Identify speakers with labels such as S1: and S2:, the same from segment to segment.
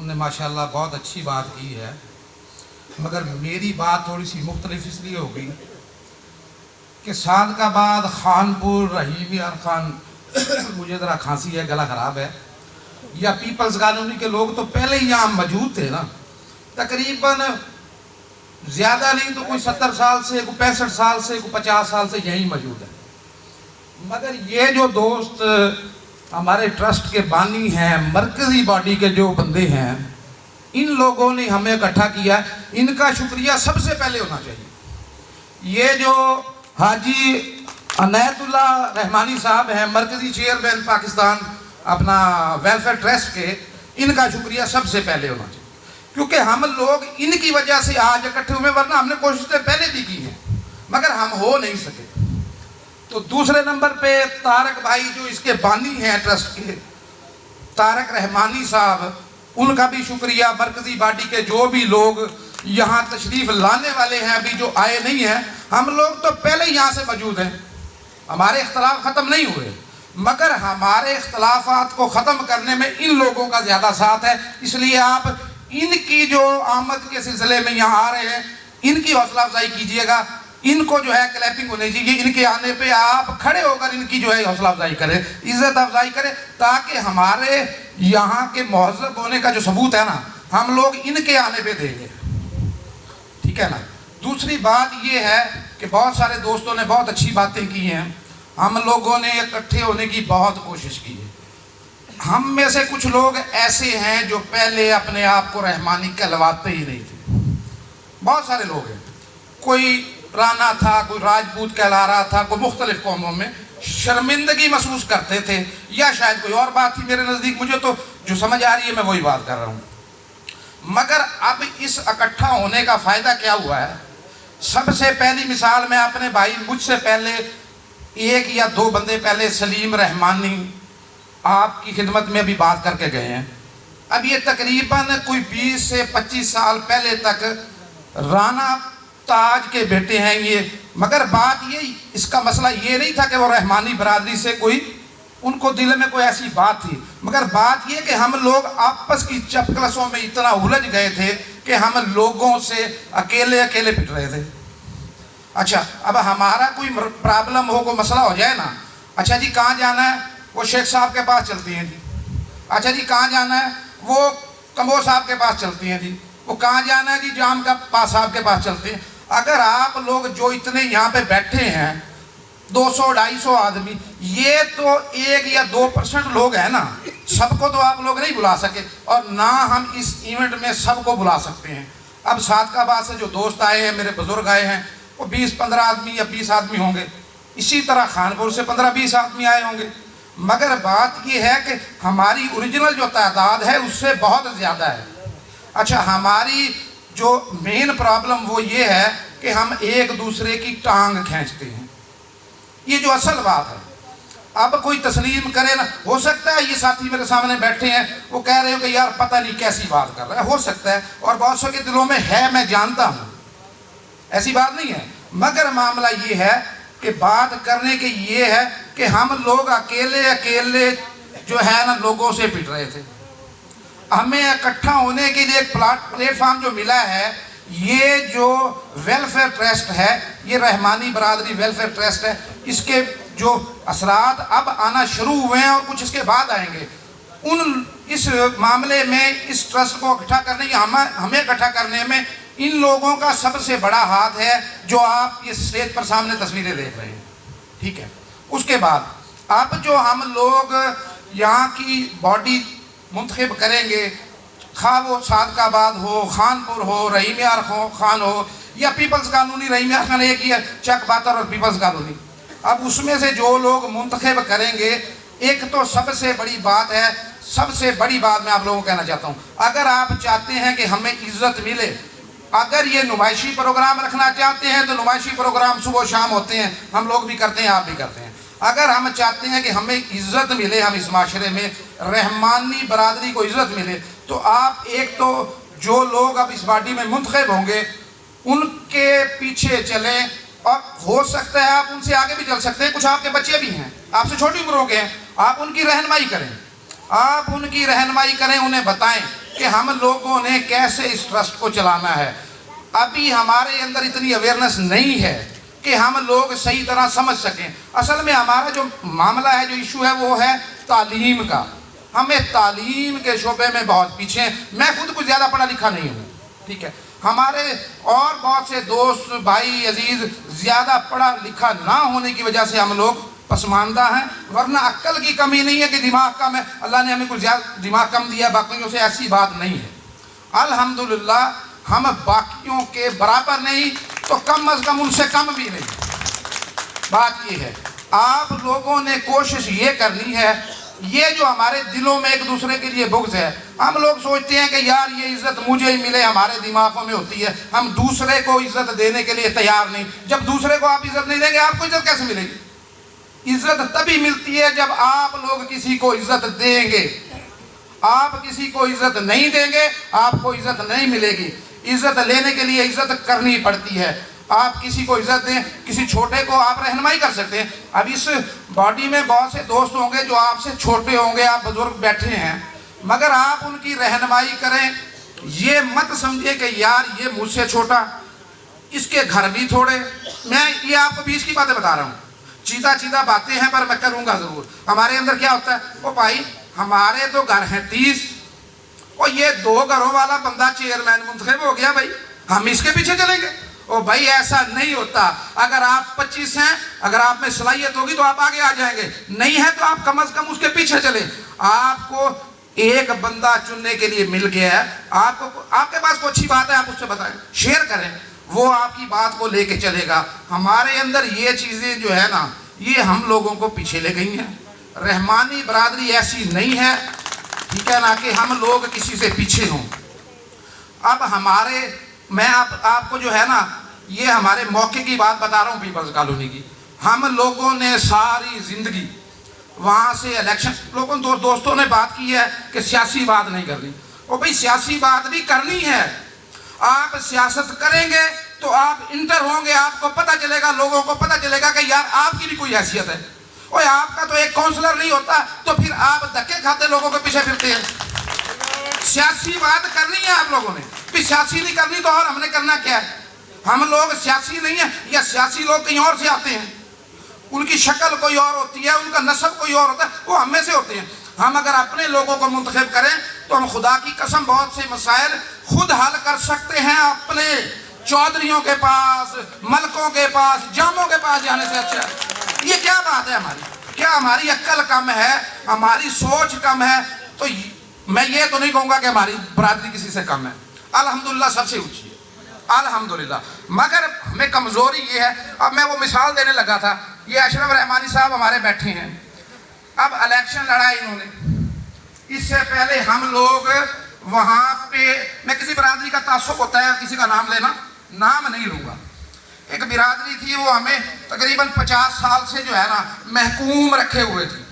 S1: ने माशाल्लाह बहुत अच्छी बात की है, मगर मेरी बात थोड़ी सी मुख्तलिफ इसलिए होगी कि सादकाबाद, खानपुर, रहीम यार खान मुझे ज़रा खांसी है, गला ख़राब है, या पीपल्स कॉलोनी के लोग तो पहले ही यहाँ मौजूद थे ना। तकरीबन ज़्यादा नहीं तो कोई 70 साल से, कोई 65 साल से, कोई 50 साल से यहीं मौजूद है। मगर ये जो दोस्त हमारे ट्रस्ट के बानी हैं, मरकज़ी बॉडी के जो बंदे हैं, इन लोगों ने हमें इकट्ठा किया, इनका शुक्रिया सबसे पहले होना चाहिए। ये जो हाजी अनैतुल्ला रहमानी साहब हैं, मरकज़ी चेयरमैन पाकिस्तान अपना वेलफेयर ट्रस्ट के, इनका शुक्रिया सबसे पहले होना चाहिए, क्योंकि हम लोग इनकी वजह से आज इकट्ठे हुए, वरना हमने कोशिशें पहले भी की हैं मगर हम हो नहीं सके। तो दूसरे नंबर पे तारक भाई जो इसके बानी हैं ट्रस्ट के, तारक रहमानी साहब, उनका भी शुक्रिया। मरकज़ी बॉडी के जो भी लोग यहाँ तशरीफ़ लाने वाले हैं, अभी जो आए नहीं हैं, हम लोग तो पहले ही यहाँ से मौजूद हैं, हमारे इख्तलाफ ख़त्म नहीं हुए, मगर हमारे इख्तलाफात को ख़त्म करने में इन लोगों का ज़्यादा साथ है। इसलिए आप इनकी जो आमद के सिलसिले में यहाँ आ रहे हैं, इनकी हौसला अफजाई कीजिएगा, इनको जो है क्लैपिंग होनी चाहिए, इनके आने पे आप खड़े होकर इनकी जो है हौसला अफजाई करें, इज़्ज़त अफजाई करें, ताकि हमारे यहाँ के महज़्ज़ब होने का जो सबूत है ना, हम लोग इनके आने पे देंगे, ठीक है ना। दूसरी बात ये है कि बहुत सारे दोस्तों ने बहुत अच्छी बातें की हैं, हम लोगों ने इकट्ठे होने की बहुत कोशिश की है। हम में से कुछ लोग ऐसे हैं जो पहले अपने आप को रहमानी कहलवाते ही नहीं थे, बहुत सारे लोग हैं, कोई राना था, कोई राजपूत कहला रहा था, कोई मुख्तलिफ कौमों में शर्मिंदगी महसूस करते थे, या शायद कोई और बात थी मेरे नज़दीक, मुझे तो जो समझ आ रही है मैं वही बात कर रहा हूँ। मगर अब इस इकट्ठा होने का फ़ायदा क्या हुआ है? सबसे पहली मिसाल मैं अपने भाई, मुझसे पहले एक या दो बंदे पहले सलीम रहमानी आपकी खिदमत में भी बात करके गए हैं। अब ये तकरीबन कोई 20 से 25 साल पहले तक राना ताज के बेटे हैं ये, मगर बात ये, इसका मसला ये नहीं था कि वो रहमानी बरादरी से कोई, उनको दिल में कोई ऐसी बात थी, मगर बात ये कि हम लोग आपस की चपकलसों में इतना उलझ गए थे कि हम लोगों से अकेले अकेले पिट रहे थे। अच्छा, अब हमारा कोई प्रॉब्लम हो, कोई मसला हो जाए ना, अच्छा जी कहाँ जाना है, वो शेख साहब के पास चलती हैं जी, अच्छा जी कहाँ जाना है, वो कम्बो साहब के पास चलती हैं जी, वो कहाँ जाना है जी, जाम का पास साहब के पास चलती हैं। अगर आप लोग जो इतने यहाँ पे बैठे हैं 200-250 आदमी, ये तो 1 या 2% लोग हैं ना, सबको तो आप लोग नहीं बुला सके, और ना हम इस इवेंट में सबको बुला सकते हैं। अब सादकाबाद से जो दोस्त आए हैं, मेरे बुजुर्ग आए हैं, वो 20-15 आदमी या 20 आदमी होंगे, इसी तरह खानपुर से 15-20 आदमी आए होंगे, मगर बात ये है कि हमारी ओरिजिनल जो तादाद है उससे बहुत ज़्यादा है। अच्छा, हमारी जो मेन प्रॉब्लम वो ये है कि हम एक दूसरे की टांग खींचते हैं, ये जो असल बात है। अब कोई तस्लीम करे ना, हो सकता है ये साथी मेरे सामने बैठे हैं, वो कह रहे हो कि यार पता नहीं कैसी बात कर रहा है, हो सकता है, और बहुत सौ के दिलों में है, मैं जानता हूँ, ऐसी बात नहीं है, मगर मामला ये है कि बात करने के ये है कि हम लोग अकेले अकेले जो है ना लोगों से पिट रहे थे। हमें इकट्ठा होने के लिए एक प्लेटफार्म जो मिला है, ये जो वेलफेयर ट्रस्ट है, ये रहमानी बरादरी वेलफेयर ट्रस्ट है, इसके जो असरात अब आना शुरू हुए हैं और कुछ इसके बाद आएंगे, उन इस मामले में इस ट्रस्ट को इकट्ठा करने, हमें इकट्ठा करने में इन लोगों का सबसे बड़ा हाथ है, जो आप ये स्टेज पर सामने तस्वीरें देख रहे हैं, ठीक है। उसके बाद अब जो हम लोग यहाँ की बॉडी मुंतखब करेंगे, खा वो सादकाबाद हो, खानपुर हो, रहीम यार खान हो, या पीपल्स कॉलोनी, रहीम यार खान एक ही है, चक बातर और पीपल्स कॉलोनी, अब उसमें से जो लोग मुंतखब करेंगे, एक तो सबसे बड़ी बात है, सबसे बड़ी बात मैं आप लोगों को कहना चाहता हूँ, अगर आप चाहते हैं कि हमें इज्जत मिले, अगर ये नुमाइशी प्रोग्राम रखना चाहते हैं तो नुमाइशी प्रोग्राम सुबह शाम होते हैं, हम लोग भी करते हैं, आप भी करते हैं। अगर हम चाहते हैं कि हमें इज्जत मिले, हम इस माशरे में रहमानी बरादरी को इज्जत मिले, तो आप एक तो जो लोग अब इस बॉडी में मुंतखब होंगे उनके पीछे चलें, और हो सकता है आप उनसे आगे भी चल सकते हैं, कुछ आपके बच्चे भी हैं, आपसे छोटी उम्रों के हैं, आप उनकी रहनुमाई करें, आप उनकी रहनुमाई करें, उन्हें बताएं कि हम लोगों ने कैसे इस ट्रस्ट को चलाना है। अभी हमारे अंदर इतनी अवेयरनेस नहीं है कि हम लोग सही तरह समझ सकें। असल में हमारा जो मामला है, जो इशू है, वो है तालीम का। हमें तालीम के शोबे में बहुत पीछे हैं। मैं खुद कुछ ज़्यादा पढ़ा लिखा नहीं हूँ, ठीक है। हमारे और बहुत से दोस्त भाई अजीज़ ज़्यादा पढ़ा लिखा ना होने की वजह से हम लोग पसमानदा हैं, वरना अक्ल की कमी नहीं है कि दिमाग कम है। अल्लाह ने हमें कुछ ज़्यादा दिमाग कम दिया, बाकियों से ऐसी बात नहीं है। अल्हम्दुलिल्लाह हम बाकियों के बराबर नहीं तो कम अज़ कम उनसे कम भी नहीं। बात ये है, आप लोगों ने कोशिश ये करनी है, ये जो हमारे दिलों में एक दूसरे के लिए बुग़्ज़ है, हम लोग सोचते हैं कि यार ये इज़्ज़त मुझे ही मिले, हमारे दिमागों में होती है। हम दूसरे को इज़्ज़त देने के लिए तैयार नहीं। जब दूसरे को आप इज़्ज़त नहीं देंगे, आपको इज़्ज़त कैसे मिलेगी? इज़्ज़त तभी मिलती है जब आप लोग किसी को इज़्ज़त देंगे। आप किसी को इज़्ज़त नहीं देंगे, आपको इज़्ज़त नहीं मिलेगी। इज़्ज़त लेने के लिए इज़्ज़त करनी पड़ती है। आप किसी को इज़्ज़त दें, किसी छोटे को आप रहनुमाई कर सकते हैं। अब इस बॉडी में बहुत से दोस्त होंगे जो आपसे छोटे होंगे, आप बुजुर्ग बैठे हैं, मगर आप उनकी रहनुमाई करें। ये मत समझिए कि यार ये मुझसे छोटा, इसके घर भी थोड़े। मैं ये आपको बीच की बातें बता रहा हूँ, सीधा सीधा बातें हैं, पर मैं करूँगा ज़रूर। हमारे अंदर क्या होता है, ओ भाई हमारे तो घर हैं 30 और ये 2 घरों वाला बंदा चेयरमैन मुंतखब हो गया, भाई हम इसके पीछे चलेंगे। ओ भाई ऐसा नहीं होता। अगर आप 25 हैं, अगर आप में सलाहियत होगी तो आप आगे आ जाएंगे, नहीं है तो आप कम से कम उसके पीछे चले। आपको एक बंदा चुनने के लिए मिल गया है, आपको आपके पास कोई अच्छी बात है, आप उससे बताएं, शेयर करें, वो आपकी बात को लेके चलेगा। हमारे अंदर ये चीज़ें जो है ना, ये हम लोगों को पीछे ले गई हैं। रहमानी बरादरी ऐसी नहीं है, ठीक है ना, कि हम लोग किसी से पीछे हों। अब हमारे मैं आपको जो है ना, ये हमारे मौके की बात बता रहा हूँ, पीपल्स कॉलोनी की। हम लोगों ने सारी ज़िंदगी वहाँ से इलेक्शन, लोगों दोस्तों ने बात की है कि सियासी बात नहीं करनी। और भाई सियासी बात भी करनी है। आप सियासत करेंगे तो आप इंटर होंगे, आपको पता चलेगा, लोगों को पता चलेगा कि यार आपकी भी कोई हैसियत है। और आपका तो एक काउंसलर नहीं होता, तो फिर आप धक्के खाते लोगों के पीछे फिरते हैं। सियासी बात करनी है आप लोगों ने, भी सियासी नहीं करनी तो और हमने करना क्या है? हम लोग सियासी नहीं है, या सियासी लोग कहीं और से आते हैं, उनकी शक्ल कोई और होती है, उनका नस्ब कोई और होता है, वो हम में से होते हैं। हम अगर अपने लोगों को मुंतखब करें तो हम खुदा की कसम बहुत से मसाइल खुद हल कर सकते हैं अपने चौधरियों के पास, मलकों के पास, जामों के पास जाने से। अच्छा ये क्या बात है हमारी? क्या हमारी अक्ल कम है, हमारी सोच कम है? तो मैं ये तो नहीं कहूँगा कि हमारी बरादरी किसी से कम है, अल्हम्दुलिल्लाह सबसे ऊँची है, अल्हम्दुलिल्लाह। मगर हमें कमज़ोरी ये है, अब मैं वो मिसाल देने लगा था, ये अशरफ रहमानी साहब हमारे बैठे हैं, अब इलेक्शन लड़ा इन्होंने। इससे पहले हम लोग वहाँ पे, मैं किसी बरादरी का तासुब होता है किसी का नाम लेना, नाम नहीं लूँगा, एक बिरादरी थी, वो हमें तकरीबन 50 साल से जो है ना महकूम रखे हुए थे।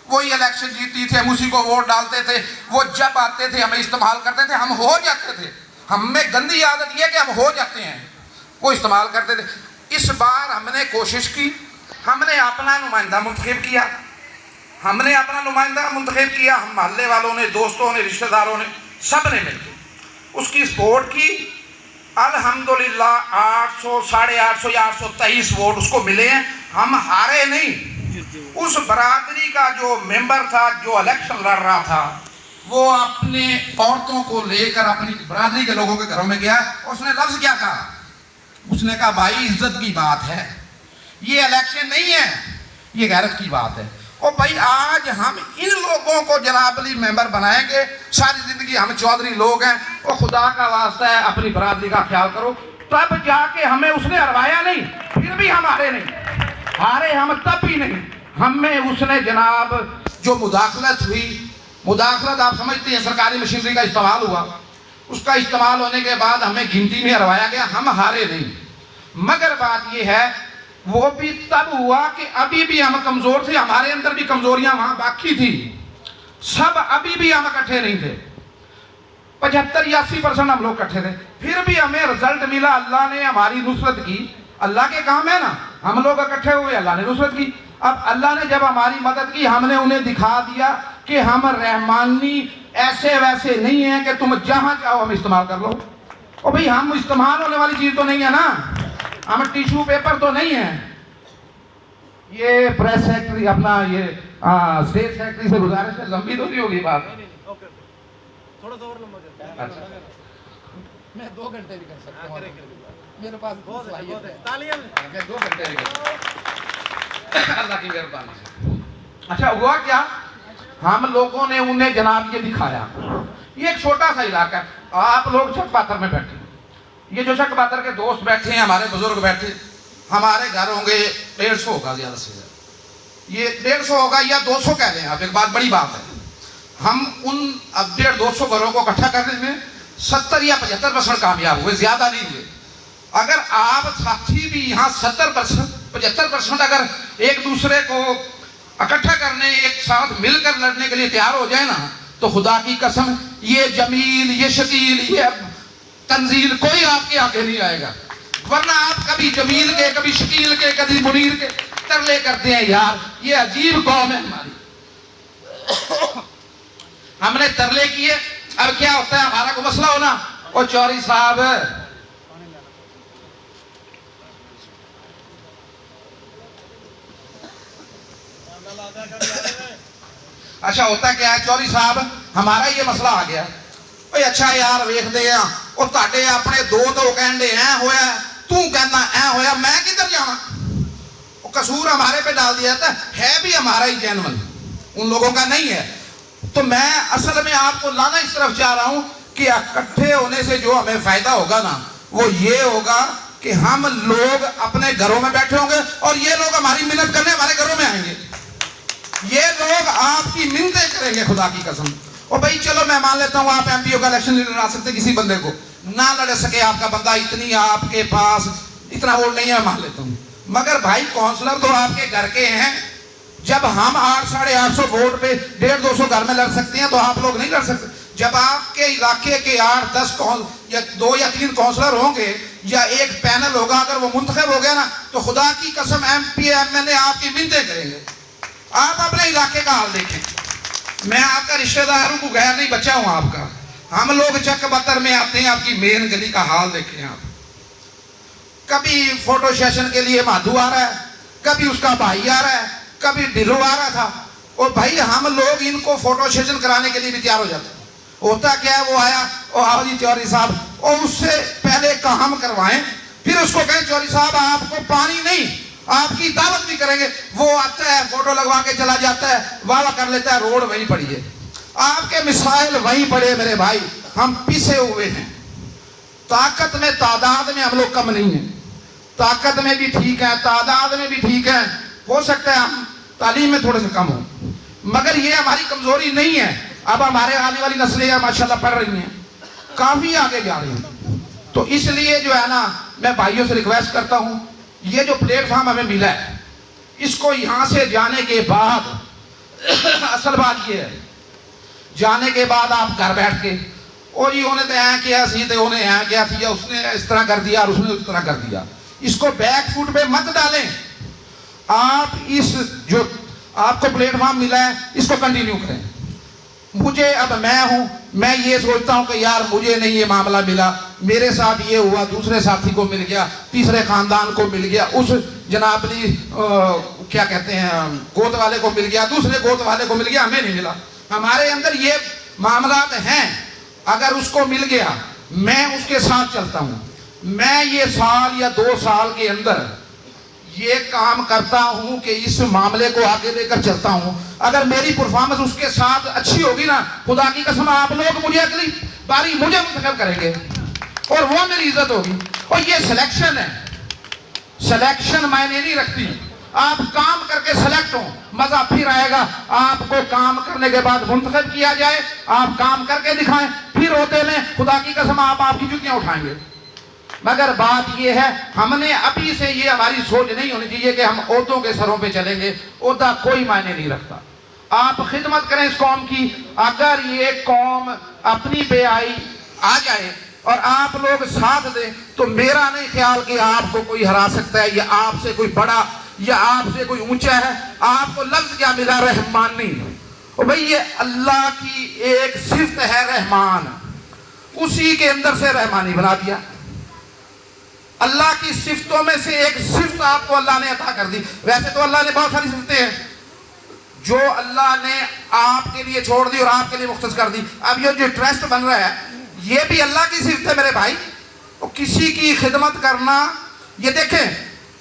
S1: वही इलेक्शन जीतती थे, हम उसी को वोट डालते थे, वो जब आते थे हमें इस्तेमाल करते थे, हम हो जाते थे। हम में गंदी आदत ये कि हम हो जाते हैं, वो इस्तेमाल करते थे। इस बार हमने कोशिश की, हमने अपना नुमाइंदा मुंतखब किया, हमने अपना नुमाइंदा मुंतखब किया, हम मोहल्ले वालों ने, दोस्तों ने, रिश्तेदारों ने, सब ने मिलकर उसकी सपोर्ट की। अल्हम्दुलिल्लाह 800, 850 या 823 वोट उसको मिले हैं। हम हारे नहीं। उस बरादरी का जो मेंबर था, जो इलेक्शन लड़ रहा था, वो अपने औरतों को लेकर अपनी बरादरी के लोगों के घरों में गया और उसने लफ्ज़ क्या कहा? उसने कहा भाई इज्जत की बात है, ये इलेक्शन नहीं है, ये गैरत की बात है। और भाई आज हम इन लोगों को जनाबली मेंबर बनाएंगे, सारी ज़िंदगी हम चौधरी लोग हैं, और खुदा का वास्ता है अपनी बरादरी का ख्याल करो। तब जाके हमें उसने हरवाया नहीं, फिर भी हम हारे नहीं, हारे हम तब भी नहीं। हमें उसने जनाब जो मुदाखलत हुई, मुदाखलत आप समझते हैं, सरकारी मशीनरी का इस्तेमाल हुआ, उसका इस्तेमाल होने के बाद हमें गिनती में हरवाया गया, हम हारे नहीं। मगर बात यह है वो भी तब हुआ कि अभी भी हम कमज़ोर थे, हमारे अंदर भी कमज़ोरियां वहाँ बाकी थी, सब अभी भी हम इकट्ठे नहीं थे। 75-80% हम लोग इकट्ठे थे, फिर भी हमें रिजल्ट मिला। अल्लाह ने हमारी नुसरत की, अल्लाह के काम है ना, हम लोग इकट्ठे हुए, अल्लाह ने नुसरत की। अब अल्लाह ने जब हमारी मदद की, हमने उन्हें दिखा दिया कि हम रहमानी ऐसे वैसे नहीं है कि तुम जहां चाहो हम इस्तेमाल कर लो। और भाई हम इस्तेमाल होने वाली चीज तो नहीं है ना, हम टिश्यू पेपर तो नहीं है। ये प्रेस सेक्रेटरी अपना ये स्टेट सेक्रेटरी से गुजारिश है, लंबी तो नहीं होगी बात,
S2: थोड़ा सा और लंबा कर।
S1: अच्छा मैं 2 घंटे भी कर सकता हूँ, मेरे पास
S2: बहुत है,
S1: तालियां
S2: तालियां।
S1: 2 घंटे भी कर अल्लाह की मेहरबानी से। अच्छा हुआ क्या, हम लोगों ने उन्हें जनाब ये दिखाया, ये एक छोटा सा इलाका है, आप लोग चकबातर में बैठे, ये जो चकबातर के दोस्त बैठे हैं, हमारे बुजुर्ग बैठे, हमारे घर होंगे 150 होगा ज्यादा से ज्यादा, ये 150 होगा या 200 कह लें आप, एक बात बड़ी बात है। हम उन अब 150-200 घरों को इकट्ठा करने में 70 या 75% कामयाब हुए, ज्यादा नहीं हुए। अगर आप साथी भी यहाँ 70% 75% अगर एक दूसरे को इकट्ठा करने, एक साथ मिलकर लड़ने के लिए तैयार हो जाए ना, तो खुदा की कसम ये जमील, ये शकील, ये तंजील कोई आपके आगे नहीं आएगा। वरना आप कभी जमील के, कभी शकील के, कभी मुनीर के तरले करते हैं, यार ये अजीब कौम है हमारी। हमने तरले किए, अब क्या होता है, हमारा को मसला हो ना, और चौधरी साहब अच्छा होता क्या है, चौधरी साहब हमारा ये मसला आ गया, ओए अच्छा यार वेखते हैं और ताडे अपने दो कहते ऐ होया, तू कहना ऐ होया, मैं किधर जावा। कसूर हमारे पे डाल दिया था, है भी हमारा ही जेन्युइन, उन लोगों का नहीं है। तो मैं असल में आपको लाना इस तरफ चाह रहा हूं कि इकट्ठे होने से जो हमें फायदा होगा ना, वो ये होगा कि हम लोग अपने घरों में बैठे होंगे और ये लोग हमारी मिन्नत करने हमारे घरों में आएंगे, ये लोग आपकी मिन्नतें करेंगे खुदा की कसम। और भाई चलो मैं मान लेता हूँ आप एमपीओ का इलेक्शन नहीं लड़ा सकते, किसी बंदे को ना लड़ सके आपका बंदा, इतनी आपके पास इतना वोट नहीं है, मान लेता हूँ, मगर भाई काउंसलर तो आपके घर के हैं। जब हम 800-850 वोट पे 150-200 घर में लड़ सकते हैं, तो आप लोग नहीं लड़ सकते। जब आपके इलाके के 8-10 या 2 या 3 काउंसलर होंगे या एक पैनल होगा, अगर वो मुंतखब हो गया ना, तो खुदा की कसम एमपी एमएलए आपकी मिन्नतें करेंगे। आप अपने इलाके का हाल देखें, मैं आपका रिश्तेदार हूं, गैर नहीं बच्चा हूं आपका। हम लोग चकबतर में आते हैं, आपकी मेन गली का हाल देखें आप। कभी फोटो सेशन के लिए माधु आ रहा है, कभी उसका भाई आ रहा है, कभी ढिलो आ रहा था, और भाई हम लोग इनको फोटो सेशन कराने के लिए भी तैयार हो जाते हैं। होता क्या है, वो आया, ओ आओ जी चौधरी साहब, और उससे पहले काम करवाएं, फिर उसको कहें चौधरी साहब आपको पानी नहीं, आपकी दावत भी करेंगे। वो आता है, फोटो लगवा के चला जाता है, वादा कर लेता है, रोड वहीं पड़ी है, आपके मिसाइल वहीं पड़े मेरे भाई। हम पिसे हुए हैं, ताकत में तादाद में हम लोग कम नहीं है, ताकत में भी ठीक है, तादाद में भी ठीक है, हो सकता है हम तालीम में थोड़े से कम हो, मगर ये हमारी कमजोरी नहीं है। अब हमारे आने वाली नस्लें माशाल्लाह पढ़ रही हैं, काफी आगे जा रही हैं। तो इसलिए जो है ना, मैं भाइयों से रिक्वेस्ट करता हूं, ये जो प्लेटफॉर्म हमें मिला है, इसको यहां से जाने के बाद असल बात ये है, जाने के बाद आप घर बैठ के, और ये उन्हें तो ऐ किया सी, तो उन्हें ऐ किया थी, या उसने इस तरह कर दिया और उसने उस तरह कर दिया, इसको बैक फुट पे मत डालें। आप इस जो आपको प्लेटफॉर्म मिला है, इसको कंटिन्यू करें। मुझे अब मैं हूं, मैं ये सोचता हूं कि यार मुझे नहीं ये मामला मिला, मेरे साथ ये हुआ, दूसरे साथी को मिल गया, तीसरे खानदान को मिल गया, उस जनाबली क्या कहते हैं गोद वाले को मिल गया, दूसरे गोद वाले को मिल गया, हमें नहीं मिला। हमारे अंदर ये मामला हैं, अगर उसको मिल गया मैं उसके साथ चलता हूं। मैं ये साल या 2 साल के अंदर ये काम करता हूं कि इस मामले को आगे लेकर चलता हूं। अगर मेरी परफॉर्मेंस उसके साथ अच्छी होगी ना, खुदा की कसम आप लोग मुझे अगली बारी मुझे मुंतखब करेंगे और वो मेरी इज्जत होगी। और ये सिलेक्शन है, सिलेक्शन मायने नहीं रखती, आप काम करके सेलेक्ट हो, मजा फिर आएगा। आपको काम करने के बाद मुंतखब किया जाए, आप काम करके दिखाएं, फिर होते में खुदा की कसम आप आपकी जुतियां उठाएंगे। मगर बात यह है, हमने अभी से ये हमारी सोच नहीं होनी चाहिए कि हम औरतों के सरों पे चलेंगे, ओहदा कोई मायने नहीं रखता। आप खिदमत करें इस कौम की। अगर ये कौम अपनी पे आ जाए और आप लोग साथ दें, तो मेरा नहीं ख्याल कि आपको कोई हरा सकता है, या आपसे कोई बड़ा या आपसे कोई ऊंचा है। आपको लफ्ज क्या मिला, रहमानी, और भाई ये अल्लाह की एक सिफ्त है रहमान, उसी के अंदर से रहमानी बना दिया। अल्लाह की सिफ्तों में से एक सिफ्त आपको अल्लाह ने अता कर दी। वैसे तो अल्लाह ने बहुत सारी सिफ्तें हैं जो अल्लाह ने आपके लिए छोड़ दी और आपके लिए मुख्तस कर दी। अब ये जो ट्रस्ट बन रहा है ये भी अल्लाह की सिफ्त है मेरे भाई। तो किसी की खिदमत करना, ये देखें,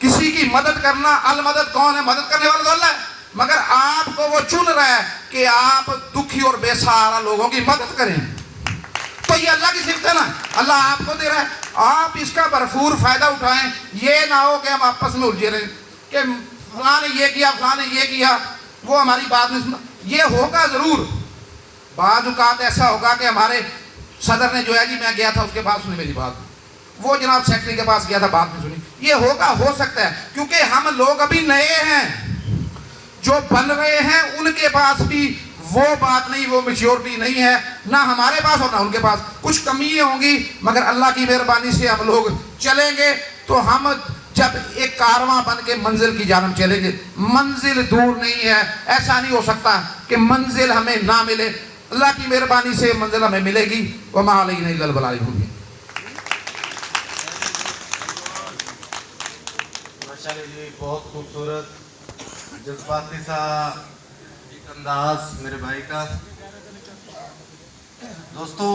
S1: किसी की मदद करना, अल मदद कौन है? मदद करने वाला तो अल्लाह है, मगर आपको वो चुन रहा है कि आप दुखी और बेसहारा लोगों की मदद करें। तो ये अल्लाह की सिफ्त है ना, अल्लाह आपको दे रहा है, आप इसका भरपूर फायदा उठाएं। ये ना हो कि हम आपस में उलझे रहें कि फलां ने ये किया, फलां ने ये किया, वो हमारी बात नहीं सुना। ये होगा जरूर, बाज़ औक़ात ऐसा होगा कि हमारे सदर ने जो है जी, मैं गया था उसके पास सुनी मेरी बात, वो जनाब सेक्रेटरी के पास गया था, बात नहीं सुनी। ये होगा, हो सकता है, क्योंकि हम लोग अभी नए हैं। जो बन रहे हैं उनके पास भी वो बात नहीं, वो मैच्योरिटी नहीं है, ना हमारे पास और ना उनके पास। कुछ कमियां होंगी, मगर अल्लाह की मेहरबानी से हम लोग चलेंगे तो हम जब एक कारवां बन के मंजिल की जानब चलेंगे। मंजिल दूर नहीं है, ऐसा नहीं हो सकता कि मंजिल हमें ना मिले। अल्लाह की मेहरबानी से मंजिल हमें मिलेगी। वमा अलैना इल्लल बलाग होगी।
S2: माशाल्लाह जी, बहुत खूबसूरत जज्बाती सा एक अंदाज मेरे भाई का। दोस्तों